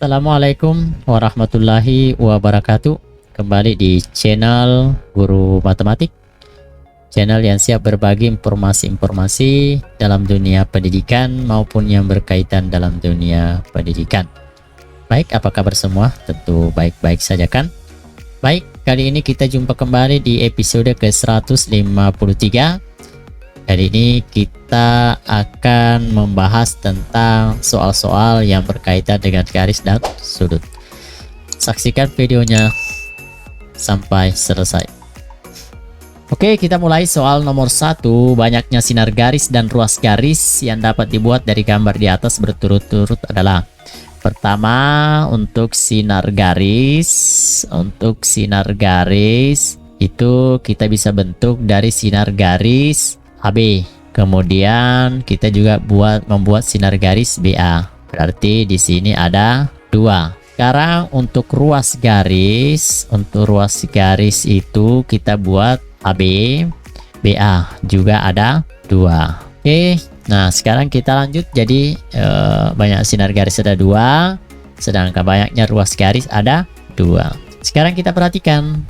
Assalamualaikum warahmatullahi wabarakatuh. Kembali di channel Guru Matematik, channel yang siap berbagi informasi-informasi dalam dunia pendidikan maupun yang berkaitan dalam dunia pendidikan. Baik, apa kabar semua? Tentu baik-baik saja kan? Baik, kali ini kita jumpa kembali di episode ke-153. Kali ini kita akan membahas tentang soal-soal yang berkaitan dengan garis dan sudut. Saksikan videonya sampai selesai. Oke, kita mulai soal nomor 1. Banyaknya sinar garis dan ruas garis yang dapat dibuat dari gambar di atas berturut-turut adalah: pertama, untuk sinar garis. Untuk sinar garis itu kita bisa bentuk dari sinar garis AB. Kemudian kita juga membuat sinar garis BA. Berarti di sini ada 2. Sekarang untuk ruas garis, itu kita buat AB, BA juga ada 2. Oke, nah sekarang kita lanjut. Jadi banyak sinar garis ada 2, sedangkan banyaknya ruas garis ada 2. Sekarang kita perhatikan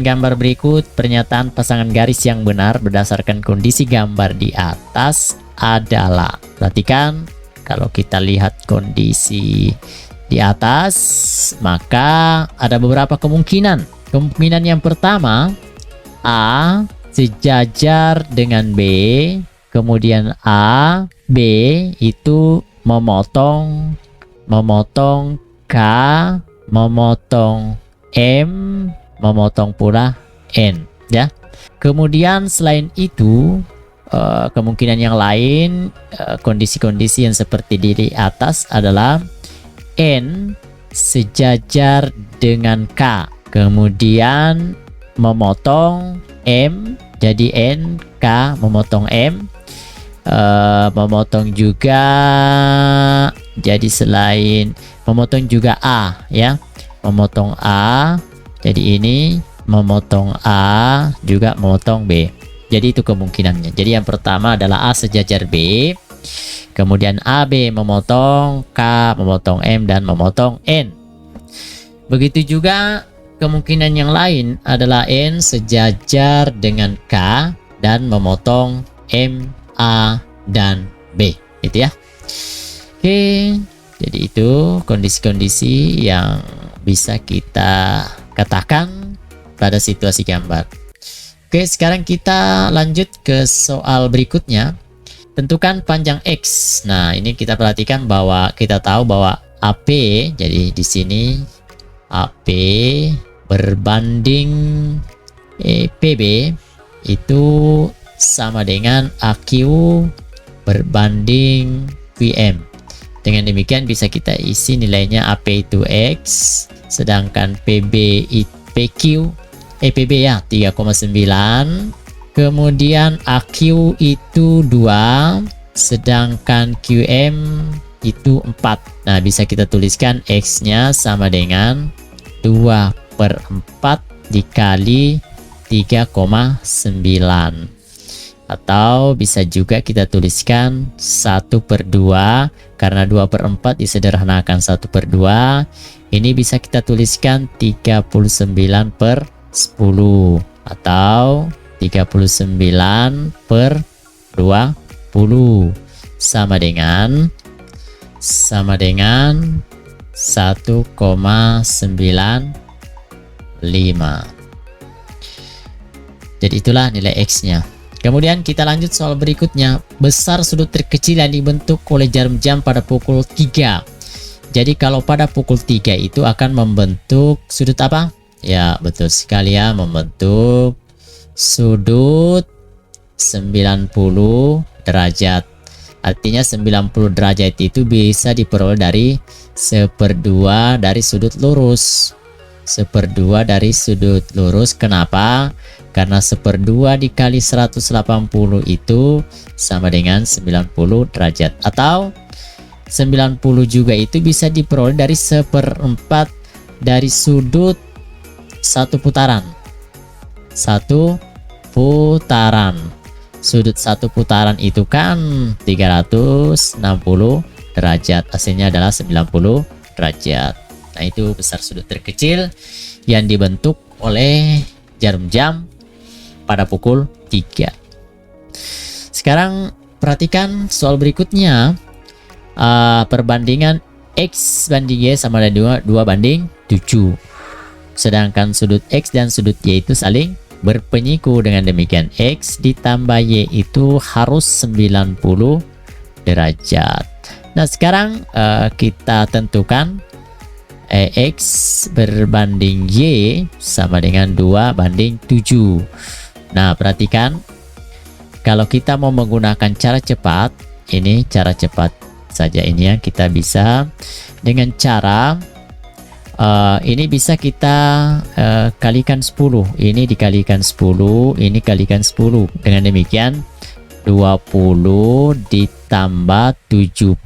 gambar berikut. Pernyataan pasangan garis yang benar berdasarkan kondisi gambar di atas adalah. Perhatikan, kalau kita lihat kondisi di atas, maka ada beberapa kemungkinan. Kemungkinan yang pertama, A sejajar dengan B, kemudian A, B itu memotong K, memotong M, memotong pula N, ya. Kemudian selain itu, kemungkinan yang lain, kondisi-kondisi yang seperti di atas adalah N sejajar dengan K, kemudian memotong M, jadi N, K memotong M, memotong juga, jadi selain memotong juga A, ya, memotong A. Jadi ini memotong A juga memotong B. Jadi itu kemungkinannya. Jadi yang pertama adalah A sejajar B, kemudian AB memotong K, memotong M, dan memotong N. Begitu juga kemungkinan yang lain adalah N sejajar dengan K dan memotong M, A, dan B. Gitu ya. Oke, jadi itu kondisi-kondisi yang bisa kita katakan pada situasi gambar. Oke, sekarang kita lanjut ke soal berikutnya. Tentukan panjang X. Nah, ini kita perhatikan bahwa kita tahu bahwa AP, jadi di sini AP berbanding PB itu sama dengan AQ berbanding QM. Dengan demikian bisa kita isi nilainya AP itu X, sedangkan PB PQ PB ya 3,9, kemudian AQ itu 2, sedangkan QM itu 4. Nah, bisa kita tuliskan X nya sama dengan 2/4 dikali 3,9, atau bisa juga kita tuliskan 1/2, karena 2/4 disederhanakan 1/2. Ini bisa kita tuliskan 39/10, atau 39/20 sama dengan 1,95. Jadi itulah nilai X nya. Kemudian kita lanjut soal berikutnya. Besar sudut terkecil yang dibentuk oleh jarum jam pada pukul 3. Jadi kalau pada pukul 3 itu akan membentuk sudut apa? Ya, betul sekali ya, membentuk sudut 90 derajat. Artinya 90 derajat itu bisa diperoleh dari 1/2 dari sudut lurus. 1/2 dari sudut lurus. Kenapa? Karena 1/2 dikali 180 itu sama dengan 90 derajat. Atau 90 juga itu bisa diperoleh dari 1/4 dari sudut satu putaran. Sudut satu putaran itu kan 360 derajat. Hasilnya adalah 90 derajat. Nah, itu besar sudut terkecil yang dibentuk oleh jarum jam pada pukul 3. Sekarang perhatikan soal berikutnya. Perbandingan X banding Y sama dengan 2 banding 7. Sedangkan sudut X dan sudut Y itu saling berpenyiku. Dengan demikian X ditambah Y itu harus 90 derajat. Nah, sekarang kita tentukan X berbanding Y sama dengan 2 banding 7. Nah, perhatikan, kalau kita mau menggunakan cara cepat, ini cara cepat saja ini ya, kita bisa dengan cara ini bisa kita kalikan 10. Ini dikalikan 10, ini kalikan 10. Dengan demikian 20 ditambah 70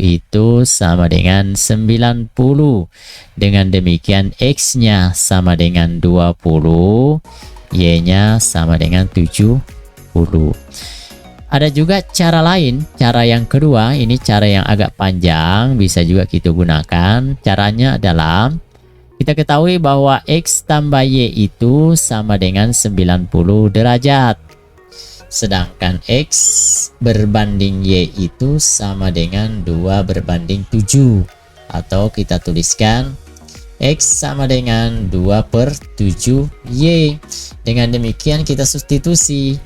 itu sama dengan 90. Dengan demikian X-nya sama dengan 20, Y-nya sama dengan 70. Ada juga cara lain, cara yang kedua, ini cara yang agak panjang, bisa juga kita gunakan. Caranya adalah kita ketahui bahwa X tambah Y itu sama dengan 90 derajat. Sedangkan X berbanding Y itu sama dengan 2 berbanding 7. Atau kita tuliskan X sama dengan 2/7 Y. Dengan demikian kita substitusi.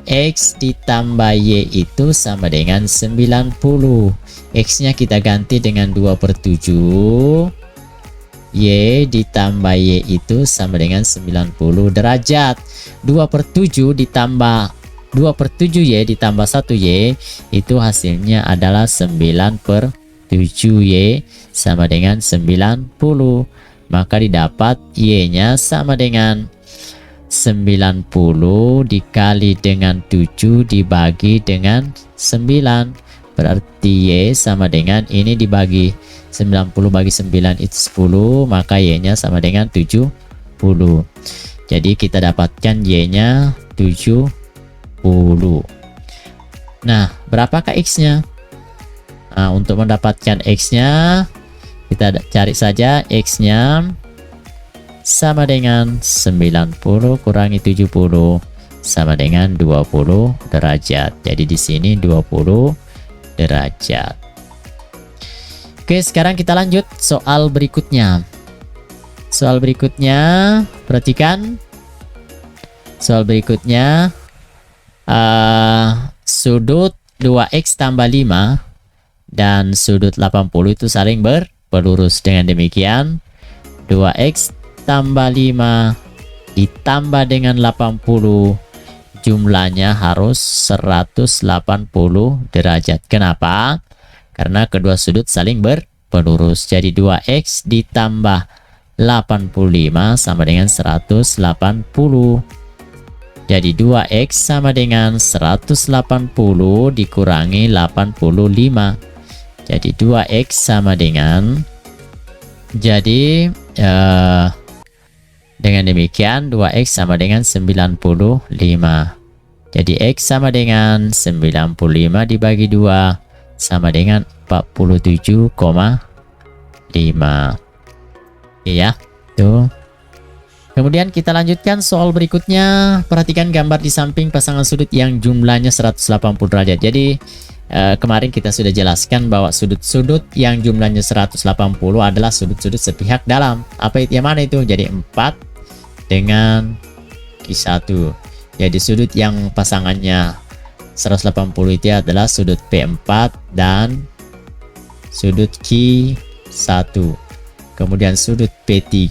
X ditambah Y itu sama dengan 90. X-nya kita ganti dengan 2/7. Y ditambah Y itu sama dengan 90 derajat. 2/7 ditambah 2/7 Y ditambah 1 Y itu hasilnya adalah 9/7 Y sama dengan 90. Maka didapat Y-nya sama dengan 90 dikali dengan 7 dibagi dengan 9. Berarti Y sama dengan ini dibagi 90 bagi 9 itu 10, maka Y-nya sama dengan 70. Jadi kita dapatkan Y-nya 70. Nah, berapakah X-nya? Nah, untuk mendapatkan X-nya kita cari saja. X-nya sama dengan 90 kurangi 70 sama dengan 20 derajat. Jadi di sini 20 derajat. Oke, sekarang kita lanjut soal berikutnya. Soal berikutnya, perhatikan. Soal berikutnya, sudut 2X tambah 5 dan sudut 80 itu saling berlurus. Dengan demikian 2X tambah 5 ditambah dengan 80 jumlahnya harus 180 derajat. Kenapa? Karena kedua sudut saling berlurus. Jadi 2X ditambah 85 sama dengan 180. Jadi 2X sama dengan 180 dikurangi 85. Jadi 2X sama dengan, jadi dengan demikian 2X sama dengan 95. Jadi X sama dengan 95 dibagi 2 sama dengan 47,5. Oke ya, tuh. Kemudian kita lanjutkan soal berikutnya. Perhatikan gambar di samping pasangan sudut yang jumlahnya 180 derajat. Jadi kemarin kita sudah jelaskan bahwa sudut-sudut yang jumlahnya 180 adalah sudut-sudut sepihak dalam. Apa itu, yang mana itu? Jadi 4 dengan Q1. Jadi sudut yang pasangannya 180 itu adalah sudut P4 dan sudut Q1. Kemudian sudut P3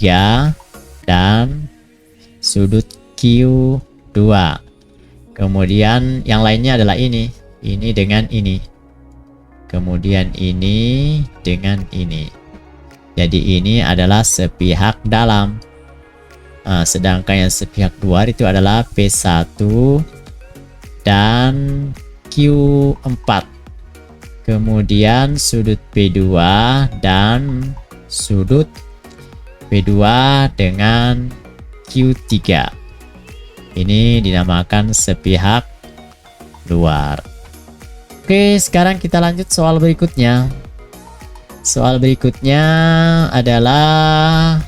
dan sudut Q2. Kemudian yang lainnya adalah ini dengan ini. Kemudian ini dengan ini. Jadi ini adalah sepihak dalam. Nah, sedangkan yang sepihak luar itu adalah P1 dan Q4. Kemudian sudut P2 dan sudut P2 dengan Q3. Ini dinamakan sepihak luar. Oke, sekarang kita lanjut soal berikutnya. Soal berikutnya adalah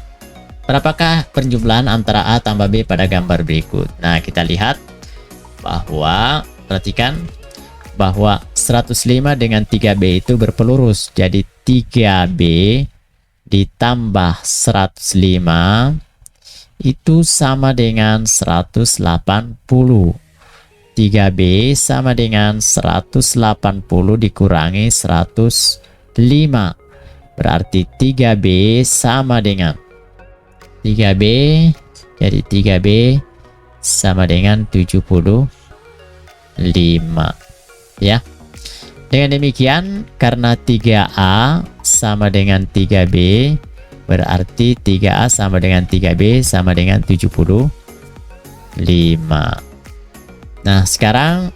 berapakah perjumlahan antara A tambah B pada gambar berikut. Nah, kita lihat bahwa, perhatikan bahwa 105 dengan 3B itu berpelurus. Jadi 3B ditambah 105 itu sama dengan 180. 3B sama dengan 180 dikurangi 105. Berarti 3B sama dengan 3B, jadi 3B sama dengan 75 ya. Dengan demikian, karena 3A sama dengan 3B, berarti 3A sama dengan 3B sama dengan 75. Nah, sekarang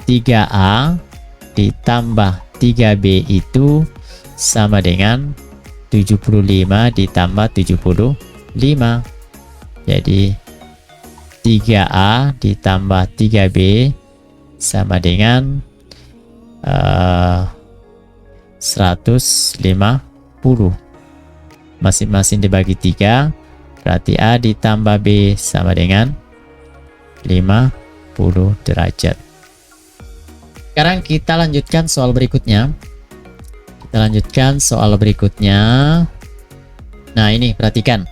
3A ditambah 3B itu sama dengan 75 ditambah 75. Jadi 3A ditambah 3B sama dengan 150. Masing-masing dibagi 3, berarti A ditambah B sama dengan 50 derajat. Sekarang kita lanjutkan soal berikutnya. Nah, ini perhatikan.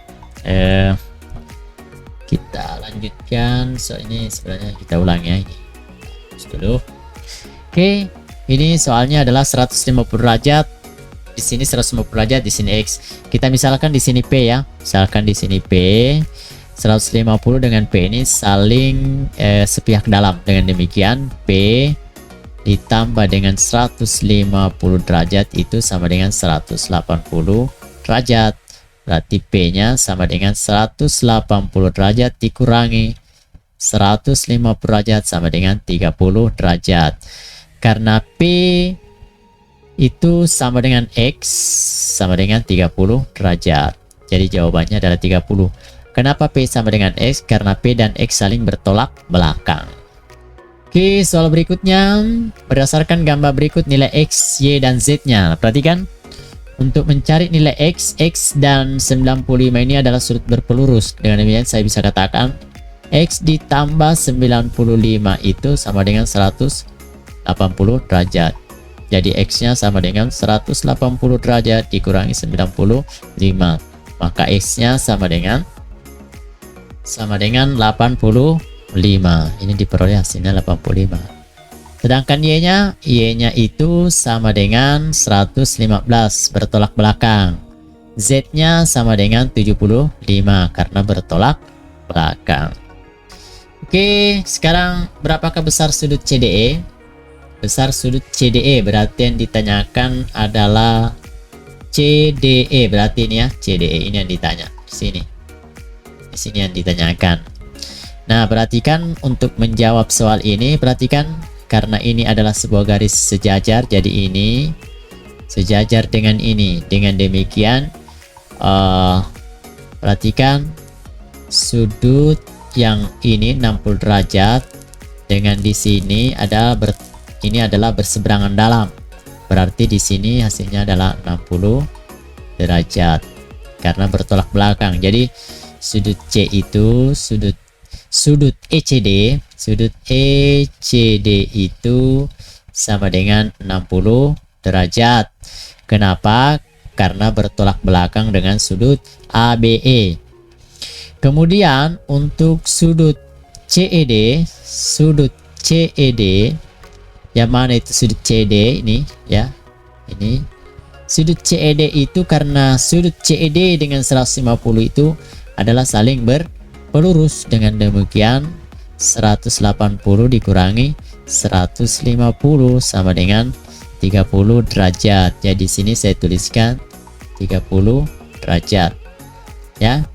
Kita lanjutkan. Ini sebenarnya kita ulang ya. Ini dulu. Oke, ini soalnya adalah 150 derajat. Di sini 150 derajat, di sini X. Kita misalkan di sini P ya. Misalkan di sini P. 150 dengan P ini saling sepihak dalam. Dengan demikian P ditambah dengan 150 derajat itu sama dengan 180 derajat. Berarti P nya sama dengan 180 derajat dikurangi 150 derajat sama dengan 30 derajat. Karena P itu sama dengan X sama dengan 30 derajat. Jadi jawabannya adalah 30. Kenapa P sama dengan X? Karena P dan X saling bertolak belakang. Oke, soal berikutnya. Berdasarkan gambar berikut nilai X, Y, dan Z-nya. Perhatikan. Untuk mencari nilai X, X dan 95 ini adalah sudut berpelurus. Dengan demikian saya bisa katakan X ditambah 95 itu sama dengan 180 derajat. Jadi X-nya sama dengan 180 derajat dikurangi 95. Maka X-nya sama dengan 85. Ini diperoleh hasilnya 85. Sedangkan Y-nya itu sama dengan 115 bertolak belakang. Z-nya sama dengan 75 karena bertolak belakang. Oke, sekarang berapakah besar sudut CDE? Besar sudut CDE berarti yang ditanyakan adalah CDE. Berarti ini ya, CDE ini yang ditanya. Di sini yang ditanyakan. Nah, perhatikan untuk menjawab soal ini, perhatikan karena ini adalah sebuah garis sejajar, jadi ini sejajar dengan ini. Dengan demikian, perhatikan sudut yang ini 60 derajat dengan di sini ini adalah berseberangan dalam. Berarti di sini hasilnya adalah 60 derajat karena bertolak belakang. Jadi sudut C itu sudut ECD itu sama dengan 60 derajat. Kenapa? Karena bertolak belakang dengan sudut ABE. Kemudian untuk sudut CED yang mana itu sudut CD ini ya. Ini sudut CED itu karena sudut CED dengan 150 itu adalah saling berpelurus. Dengan demikian 180 dikurangi 150 sama dengan 30 derajat. Jadi sini saya tuliskan 30 derajat ya.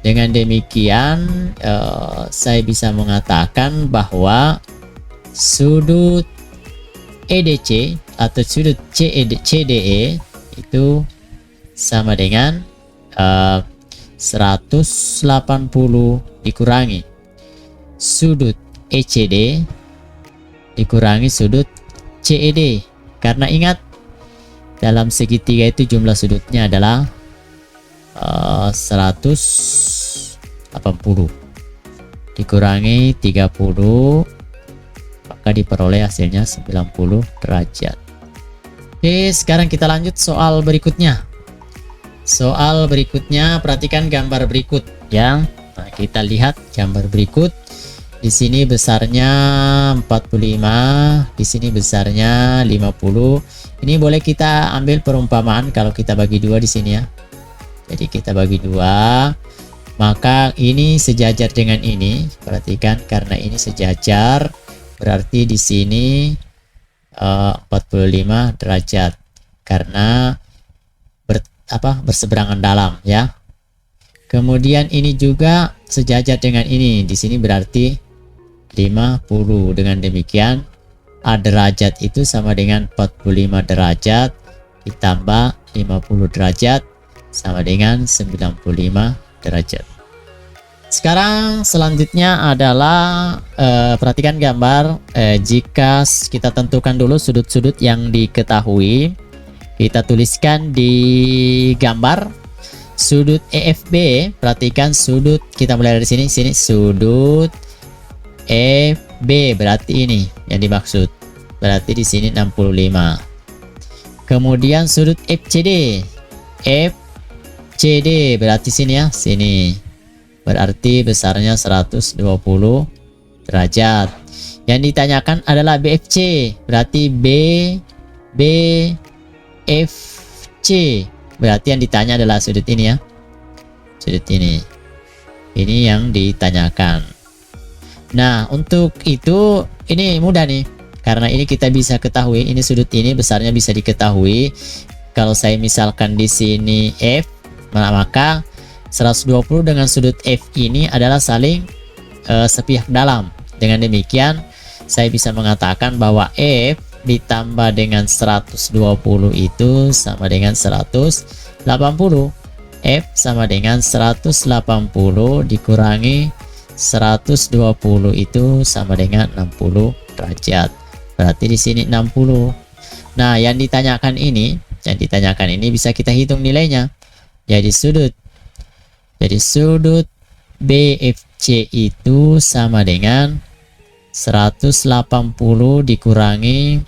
Dengan demikian saya bisa mengatakan bahwa sudut EDC atau sudut CDE itu sama dengan 180 dikurangi sudut ECD dikurangi sudut CED. Karena ingat dalam segitiga itu jumlah sudutnya adalah 180 dikurangi 30, maka diperoleh hasilnya 90 derajat. Oke, sekarang kita lanjut soal berikutnya. Soal berikutnya, perhatikan gambar berikut ya. Nah, kita lihat gambar berikut. Di sini besarnya 45, di sini besarnya 50. Ini boleh kita ambil perumpamaan kalau kita bagi dua di sini ya. Jadi kita bagi dua, maka ini sejajar dengan ini. Perhatikan, karena ini sejajar, berarti di sini 45 derajat karena berseberangan dalam ya. Kemudian ini juga sejajar dengan ini. Di sini berarti 50. Dengan demikian A derajat itu sama dengan 45 derajat ditambah 50 derajat sama dengan 95 derajat. Sekarang selanjutnya adalah perhatikan gambar. Jika kita tentukan dulu sudut-sudut yang diketahui, kita tuliskan di gambar sudut EFB. Perhatikan sudut, kita mulai dari sini sudut EB, berarti ini yang dimaksud, berarti di sini 65. Kemudian sudut FCD berarti sini ya, sini berarti besarnya 120 derajat. Yang ditanyakan adalah BFC, berarti BFC, berarti yang ditanya adalah sudut ini ya, sudut ini yang ditanyakan. Nah, untuk itu ini mudah nih, karena ini kita bisa ketahui, ini sudut ini besarnya bisa diketahui. Kalau saya misalkan di sini F, maka 120 dengan sudut F ini adalah saling sepihak dalam. Dengan demikian saya bisa mengatakan bahwa F ditambah dengan 120 itu sama dengan 180. F sama dengan 180 dikurangi 120 itu sama dengan 60 derajat. Berarti di sini 60. Nah, yang ditanyakan ini bisa kita hitung nilainya. Jadi sudut BFC itu sama dengan 180 dikurangi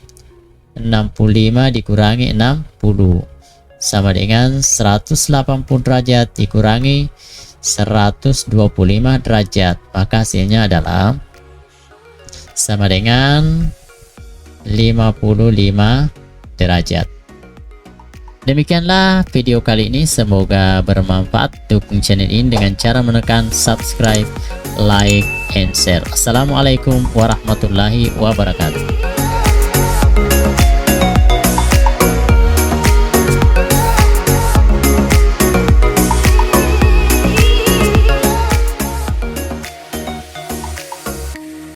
65 dikurangi 60 sama dengan 180 derajat dikurangi 125 derajat, maka hasilnya adalah sama dengan 55 derajat. Demikianlah video kali ini, semoga bermanfaat. Dukung channel ini dengan cara menekan subscribe, like, and share. Assalamualaikum warahmatullahi wabarakatuh.